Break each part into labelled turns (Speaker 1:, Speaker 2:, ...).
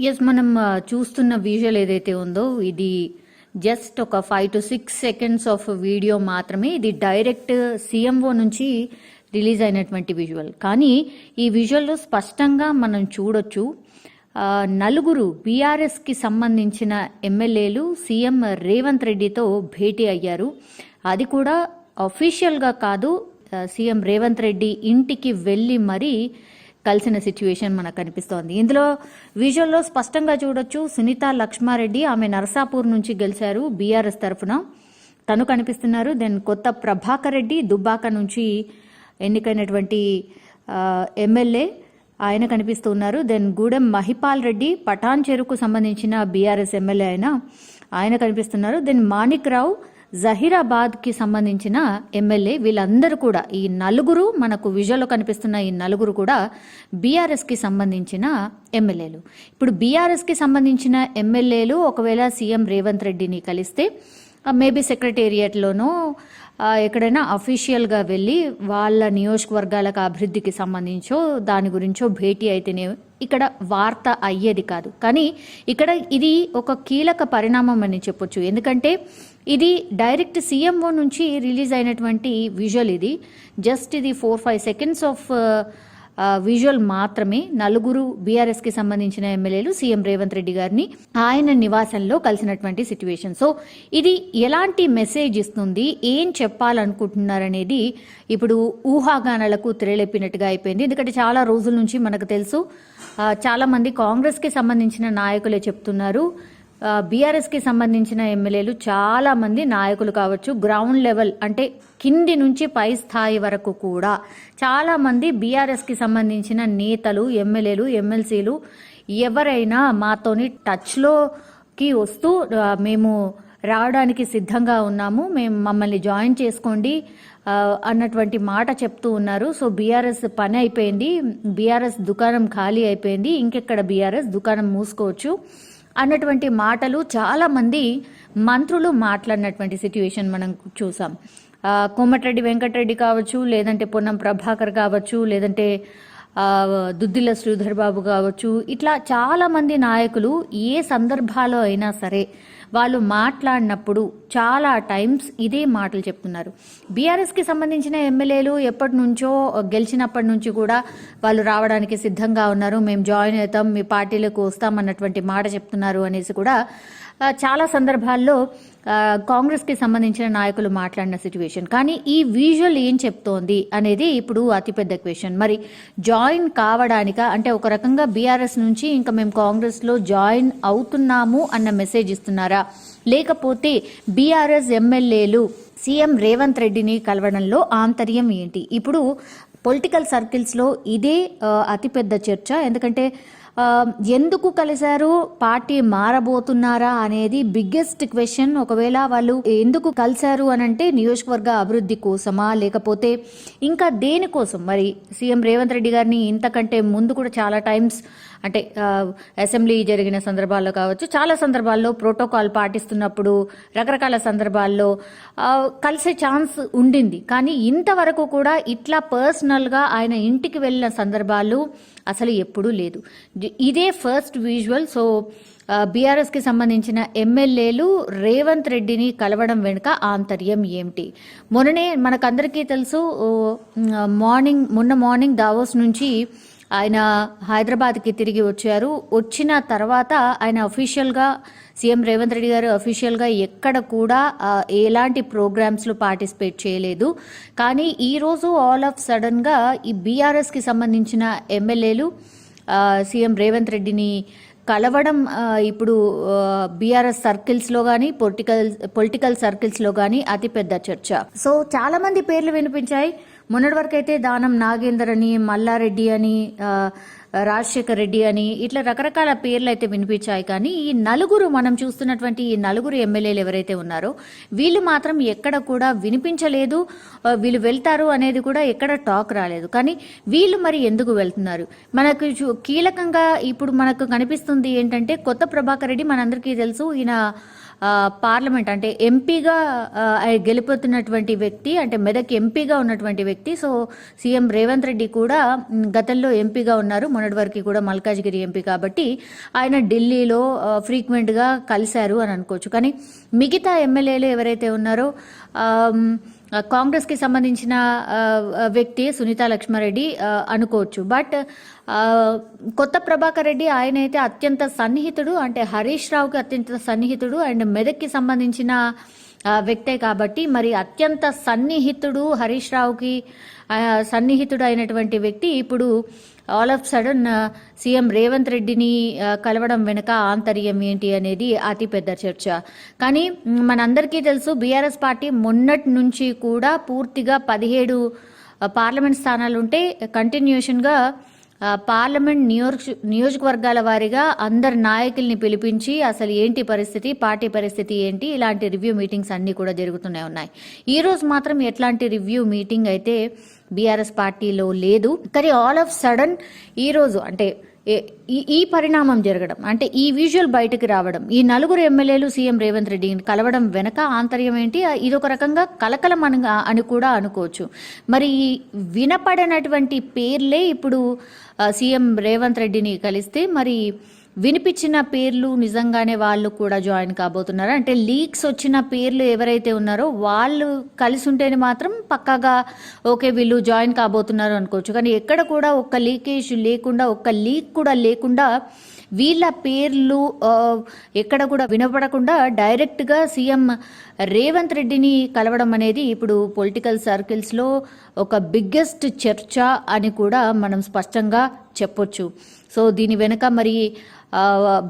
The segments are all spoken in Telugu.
Speaker 1: ఎస్, మనం చూస్తున్న విజువల్ ఏదైతే ఉందో ఇది జస్ట్ ఒక 5 to 6 seconds ఆఫ్ వీడియో మాత్రమే. ఇది డైరెక్ట్ సీఎంఓ నుంచి రిలీజ్ అయినటువంటి విజువల్. కానీ ఈ విజువల్లో స్పష్టంగా మనం చూడొచ్చు నలుగురు బీఆర్ఎస్కి సంబంధించిన ఎమ్మెల్యేలు సీఎం రేవంత్ రెడ్డితో భేటీ అయ్యారు. అది కూడా అఫీషియల్గా కాదు, సీఎం రేవంత్ రెడ్డి ఇంటికి వెళ్ళి మరీ కలిసిన సిచ్యువేషన్ మనకు కనిపిస్తోంది. ఇందులో విజువల్లో స్పష్టంగా చూడొచ్చు సునీత లక్ష్మారెడ్డి, ఆమె నరసాపూర్ నుంచి గెలిచారు బీఆర్ఎస్ తరఫున, తను కనిపిస్తున్నారు. దెన్ కొత్త ప్రభాకర్ రెడ్డి దుబ్బాక నుంచి ఎన్నికైనటువంటి ఎమ్మెల్యే, ఆయన కనిపిస్తున్నారు. దెన్ గూడెం మహిపాల్ రెడ్డి పటాన్ చెరుకు సంబంధించిన బీఆర్ఎస్ ఎమ్మెల్యే ఆయన కనిపిస్తున్నారు. దెన్ మాణిక్ రావు జహీరాబాద్కి సంబంధించిన ఎమ్మెల్యే. వీళ్ళందరూ కూడా ఈ నలుగురు మనకు విజువల్లో కనిపిస్తున్న ఈ నలుగురు కూడా బీఆర్ఎస్కి సంబంధించిన ఎమ్మెల్యేలు. ఇప్పుడు బీఆర్ఎస్కి సంబంధించిన ఎమ్మెల్యేలు ఒకవేళ సీఎం రేవంత్ రెడ్డిని కలిస్తే మేబీ సెక్రటేరియట్లోనో ఎక్కడైనా అఫీషియల్గా వెళ్ళి వాళ్ళ నియోజకవర్గాలకు అభివృద్ధికి సంబంధించో దాని గురించో భేటీ అయితేనే ఇక్కడ వార్త అయ్యేది కాదు. కానీ ఇక్కడ ఇది ఒక కీలక పరిణామం అని చెప్పొచ్చు. ఎందుకంటే ఇది డైరెక్ట్ సీఎంఓ నుంచి రిలీజ్ అయినటువంటి విజువల్. ఇది జస్ట్ ఇది 4-5 seconds ఆఫ్ విజువల్ మాత్రమే. నలుగురు బీఆర్ఎస్కి సంబంధించిన ఎమ్మెల్యేలు సీఎం రేవంత్ రెడ్డి గారిని ఆయన నివాసంలో కలిసినటువంటి సిచ్యువేషన్. సో ఇది ఎలాంటి మెసేజ్ ఇస్తుంది, ఏం చెప్పాలనుకుంటున్నారనేది ఇప్పుడు ఊహాగానాలకు తెరలేపినట్టుగా అయిపోయింది. ఎందుకంటే చాలా రోజుల నుంచి మనకు తెలుసు, చాలా మంది కాంగ్రెస్కి సంబంధించిన నాయకులే చెప్తున్నారు, బీఆర్ఎస్కి సంబంధించిన ఎమ్మెల్యేలు చాలా మంది నాయకులు కావచ్చు, గ్రౌండ్ లెవెల్ అంటే కింది నుంచి పై స్థాయి వరకు కూడా చాలా మంది బీఆర్ఎస్కి సంబంధించిన నేతలు, ఎమ్మెల్యేలు, ఎమ్మెల్సీలు ఎవరైనా మాతోని టచ్లోకి వస్తూ మేము రావడానికి సిద్ధంగా ఉన్నాము, మమ్మల్ని జాయిన్ చేసుకోండి అన్నటువంటి మాట చెప్తూ ఉన్నారు. సో బీఆర్ఎస్ పని అయిపోయింది, బీఆర్ఎస్ దుకాణం ఖాళీ అయిపోయింది, ఇంకెక్కడ బీఆర్ఎస్ దుకాణం మూసుకోవచ్చు అన్నటువంటి మాటలు చాలా మంది మంత్రులు మాట్లాడినటువంటి సిచ్యువేషన్ మనం చూసాం. కోమటిరెడ్డి వెంకటరెడ్డి కావచ్చు, లేదంటే పొన్నం ప్రభాకర్ కావచ్చు, లేదంటే దుద్దిల్ల శ్రీధర్ బాబు కావచ్చు, ఇట్లా చాలా మంది నాయకులు ఏ సందర్భాల్లో అయినా సరే వాళ్ళు మాట్లాడినప్పుడు చాలా టైమ్స్ ఇదే మాటలు చెప్తున్నారు. బీఆర్ఎస్కి సంబంధించిన ఎమ్మెల్యేలు ఎప్పటి నుంచో గెలిచినప్పటి నుంచి కూడా వాళ్ళు రావడానికి సిద్ధంగా ఉన్నారు, మేము జాయిన్ అవుతాం, మీ పార్టీలకు వస్తామన్నటువంటి మాట చెప్తున్నారు అనేసి కూడా చాలా సందర్భాల్లో కాంగ్రెస్కి సంబంధించిన నాయకులు మాట్లాడిన సిచ్యువేషన్. కానీ ఈ విజువల్ ఏం చెప్తోంది అనేది ఇప్పుడు అతిపెద్ద క్వశ్చన్. మరి జాయిన్ కావడానిక అంటే ఒక రకంగా బీఆర్ఎస్ నుంచి ఇంకా మేము కాంగ్రెస్లో జాయిన్ అవుతున్నాము అన్న మెసేజ్ ఇస్తున్నారా, లేకపోతే బీఆర్ఎస్ ఎమ్మెల్యేలు సీఎం రేవంత్ రెడ్డిని కలవడంలో ఆంతర్యం ఏంటి? ఇప్పుడు పొలిటికల్ సర్కిల్స్లో ఇదే అతిపెద్ద చర్చ. ఎందుకంటే ఎందుకు కలిశారు, పార్టీ మారబోతున్నారా అనేది బిగ్గెస్ట్ క్వశ్చన్. ఒకవేళ వాళ్ళు ఎందుకు కలిశారు అని అంటే నియోజకవర్గ అభివృద్ధి కోసమా, లేకపోతే ఇంకా దేనికోసం? మరి సీఎం రేవంత్ రెడ్డి గారిని ఇంతకంటే ముందు కూడా చాలా టైమ్స్ అంటే అసెంబ్లీ జరిగిన సందర్భాల్లో కావచ్చు, చాలా సందర్భాల్లో ప్రోటోకాల్ పాటిస్తున్నప్పుడు రకరకాల సందర్భాల్లో కలిసే ఛాన్స్ ఉండింది. కానీ ఇంతవరకు కూడా ఇట్లా పర్సనల్గా ఆయన ఇంటికి వెళ్ళిన సందర్భాలు అసలు ఎప్పుడూ లేదు. ఇదే ఫస్ట్ విజువల్. సో బీఆర్ఎస్కి సంబంధించిన ఎమ్మెల్యేలు రేవంత్ రెడ్డిని కలవడం వెనుక ఆంతర్యం ఏమిటి? మొన్ననే మనకందరికీ తెలుసు, మొన్న మార్నింగ్ దావోస్ నుంచి ఆయన హైదరాబాద్కి తిరిగి వచ్చారు. వచ్చిన తర్వాత ఆయన అఫీషియల్గా సీఎం రేవంత్ రెడ్డి గారు అఫీషియల్గా ఎక్కడ కూడా ఎలాంటి ప్రోగ్రామ్స్లో పార్టిసిపేట్ చేయలేదు. కానీ ఈరోజు ఆల్ ఆఫ్ సడన్గా ఈ బీఆర్ఎస్కి సంబంధించిన ఎమ్మెల్యేలు సీఎం రేవంత్ రెడ్డిని కలవడం ఇప్పుడు బీఆర్ఎస్ సర్కిల్స్లో కానీ పొలిటికల్ సర్కిల్స్లో కానీ అతిపెద్ద చర్చ. సో చాలా మంది పేర్లు వినిపించాయి. మొన్నటి వరకు అయితే దానం నాగేందర్ అని, మల్లారెడ్డి అని, రాజశేఖర్ రెడ్డి అని ఇట్లా రకరకాల పేర్లు అయితే వినిపించాయి. కానీ ఈ నలుగురు మనం చూస్తున్నటువంటి ఈ నలుగురు ఎమ్మెల్యేలు ఎవరైతే ఉన్నారో వీళ్ళు మాత్రం ఎక్కడ కూడా వినిపించలేదు. వీళ్ళు వెళ్తారు అనేది కూడా ఎక్కడ టాక్ రాలేదు. కానీ వీళ్ళు మరి ఎందుకు వెళ్తున్నారు? మనకు కీలకంగా ఇప్పుడు మనకు కనిపిస్తుంది ఏంటంటే కొత్త ప్రభాకర్ రెడ్డి, మనందరికీ తెలుసు, ఈయన పార్లమెంట్ అంటే ఎంపీగా గెలుపొతున్నటువంటి వ్యక్తి, అంటే మెదక్ ఎంపీగా ఉన్నటువంటి వ్యక్తి. సో సీఎం రేవంత్ రెడ్డి కూడా గతంలో ఎంపీగా ఉన్నారు, మొన్నటి వరకు కూడా మల్కాజ్గిరి ఎంపీ కాబట్టి ఆయన ఢిల్లీలో ఫ్రీక్వెంట్గా కలిశారు అని అనుకోవచ్చు. కానీ మిగతా ఎమ్మెల్యేలు ఎవరైతే ఉన్నారో కాంగ్రెస్కి సంబంధించిన వ్యక్తి సునీతా లక్ష్మారెడ్డి అనుకోవచ్చు. బట్ కొత్త ప్రభాకర్ రెడ్డి ఆయన అయితే అత్యంత సన్నిహితుడు, అంటే హరీష్ రావుకి అత్యంత సన్నిహితుడు అండ్ మెదక్కి సంబంధించిన వ్యక్తే కాబట్టి మరి అత్యంత సన్నిహితుడు హరీష్ రావుకి సన్నిహితుడు అయినటువంటి వ్యక్తి ఇప్పుడు all of sudden CM Revanth రెడ్డిని కలవడం వెనుక ఆంతర్యం ఏంటి అనేది అతిపెద్ద చర్చ. కానీ మనందరికీ తెలుసు బీఆర్ఎస్ పార్టీ మొన్నటి నుంచి కూడా పూర్తిగా 17 పార్లమెంట్ స్థానాలుంటే కంటిన్యూషన్గా పార్లమెంట్ నియోజకవర్గాల వారీగా అందరు నాయకుల్ని పిలిపించి అసలు ఏంటి పరిస్థితి, పార్టీ పరిస్థితి ఏంటి, ఇలాంటి రివ్యూ మీటింగ్స్ అన్నీ కూడా జరుగుతూనే ఉన్నాయి. ఈ రోజు మాత్రం ఎట్లాంటి రివ్యూ మీటింగ్ అయితే బీఆర్ఎస్ పార్టీలో లేదు. కానీ ఆల్ ఆఫ్ సడన్ ఈ రోజు అంటే ఈ పరిణామం జరగడం, అంటే ఈ విజువల్ బయటకు రావడం, ఈ 4 ఎమ్మెల్యేలు సీఎం రేవంత్ రెడ్డిని కలవడం వెనక ఆంతర్యం ఏంటి, ఇదొక రకంగా కలకలం అని కూడా అనుకోవచ్చు. మరి వినపడినటువంటి పేర్లే ఇప్పుడు సీఎం రేవంత్ రెడ్డిని కలిస్తే మరి వినిపించిన పేర్లు నిజంగానే వాళ్ళు కూడా జాయిన్ కాబోతున్నారు. అంటే లీక్స్ వచ్చిన పేర్లు ఎవరైతే ఉన్నారో వాళ్ళు కలిసి ఉంటేనే మాత్రం పక్కాగా ఓకే వీళ్ళు జాయిన్ కాబోతున్నారు అనుకోవచ్చు. కానీ ఎక్కడ కూడా ఒక్క లీకేజ్ లేకుండా, ఒక్క లీక్ కూడా లేకుండా, వీళ్ళ పేర్లు ఎక్కడ కూడా వినపడకుండా డైరెక్ట్గా సీఎం రేవంత్ రెడ్డిని కలవడం అనేది ఇప్పుడు పొలిటికల్ సర్కిల్స్లో ఒక బిగ్గెస్ట్ చర్చ అని కూడా మనం స్పష్టంగా చెప్పొచ్చు. సో దీని వెనుక మరి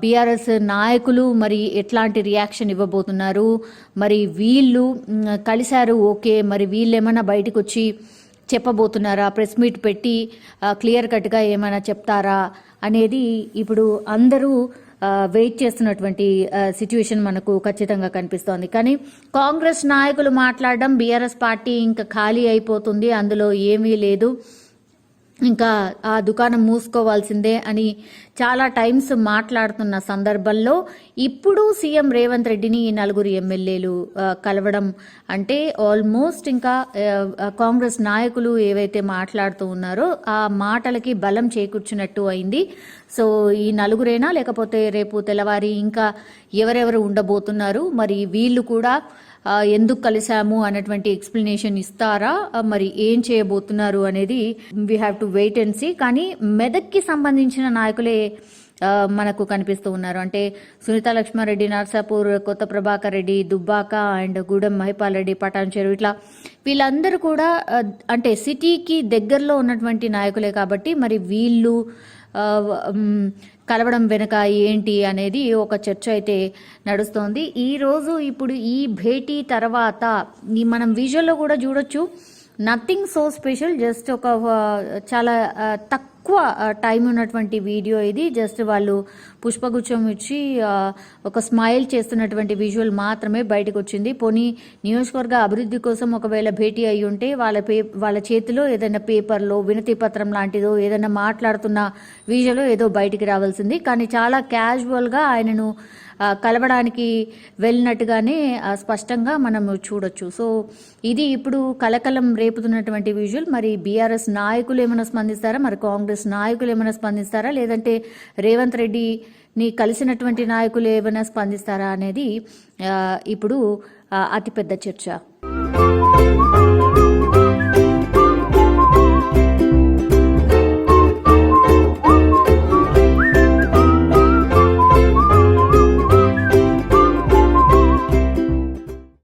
Speaker 1: బీఆర్ఎస్ నాయకులు మరి ఎట్లాంటి రియాక్షన్ ఇవ్వబోతున్నారు, మరి వీళ్ళు కలిశారు ఓకే, మరి వీళ్ళు ఏమైనా బయటకు వచ్చి చెప్పబోతున్నారా, ప్రెస్ మీట్ పెట్టి క్లియర్ కట్గా ఏమైనా చెప్తారా అనేది ఇప్పుడు అందరూ వెయిట్ చేస్తున్నటువంటి సిచ్యువేషన్ మనకు ఖచ్చితంగా కనిపిస్తోంది. కానీ కాంగ్రెస్ నాయకులు మాట్లాడడం బీఆర్ఎస్ పార్టీ ఇంకా ఖాళీ అయిపోతుంది, అందులో ఏమీ లేదు, ఇంకా ఆ దుకాణం మూసుకోవాల్సిందే అని చాలా టైమ్స్ మాట్లాడుతున్న సందర్భంలో ఇప్పుడు సీఎం రేవంత్ రెడ్డిని 4 ఎమ్మెల్యేలు కలవడం అంటే ఆల్మోస్ట్ ఇంకా కాంగ్రెస్ నాయకులు ఏవైతే మాట్లాడుతూ ఉన్నారో ఆ మాటలకి బలం చేకూర్చినట్టు అయింది. సో ఈ 4 లేకపోతే రేపు తెల్లవారి ఇంకా ఎవరెవరు ఉండబోతున్నారు, మరి వీళ్ళు కూడా ఎందుకు కలిసాము అన్నటువంటి ఎక్స్ప్లెనేషన్ ఇస్తారా, మరి ఏం చేయబోతున్నారు అనేది we have to wait and see. కానీ మెదక్కి సంబంధించిన నాయకులే మనకు కనిపిస్తూ ఉన్నారు. అంటే సునీతా లక్ష్మారెడ్డి, నర్సాపూర్, కొత్త ప్రభాకర్ రెడ్డి, దుబ్బాక అండ్ గూడెం మహిపాల్ రెడ్డి, పటాన్ చెరువు, ఇట్లా వీళ్ళందరూ కూడా అంటే సిటీకి దగ్గరలో ఉన్నటువంటి నాయకులే కాబట్టి మరి వీళ్ళు కలవడం వెనుక ఏంటి అనేది ఒక చర్చ అయితే నడుస్తోంది. ఈరోజు ఇప్పుడు ఈ భేటీ తర్వాత మనం విజువల్లో కూడా చూడొచ్చు, నథింగ్ సో స్పెషల్, జస్ట్ ఒక చాలా తక్కువ టైం ఉన్నటువంటి వీడియో ఇది. జస్ట్ వాళ్ళు పుష్పగుచ్చం ఇచ్చి ఒక స్మైల్ చేస్తున్నటువంటి విజువల్ మాత్రమే బయటకు వచ్చింది. పోనీ నియోజకవర్గ అభివృద్ధి కోసం ఒకవేళ భేటీ అయి ఉంటే వాళ్ళ చేతిలో ఏదైనా పేపర్లో వినతి పత్రం లాంటిదో ఏదైనా మాట్లాడుతున్న విజువల్ ఏదో బయటికి రావాల్సింది. కానీ చాలా క్యాజువల్గా ఆయనను కలవడానికి వెళ్ళినట్టుగానే స్పష్టంగా మనం చూడొచ్చు. సో ఇది ఇప్పుడు కలకలం రేపుతున్నటువంటి విజువల్. మరి బీఆర్ఎస్ నాయకులు ఏమైనా స్పందిస్తారా, మరి కాంగ్రెస్ నాయకులు ఏమైనా స్పందిస్తారా, లేదంటే రేవంత్ రెడ్డిని కలిసినటువంటి నాయకులు ఏమైనా స్పందిస్తారా అనేది ఇప్పుడు అతిపెద్ద చర్చ.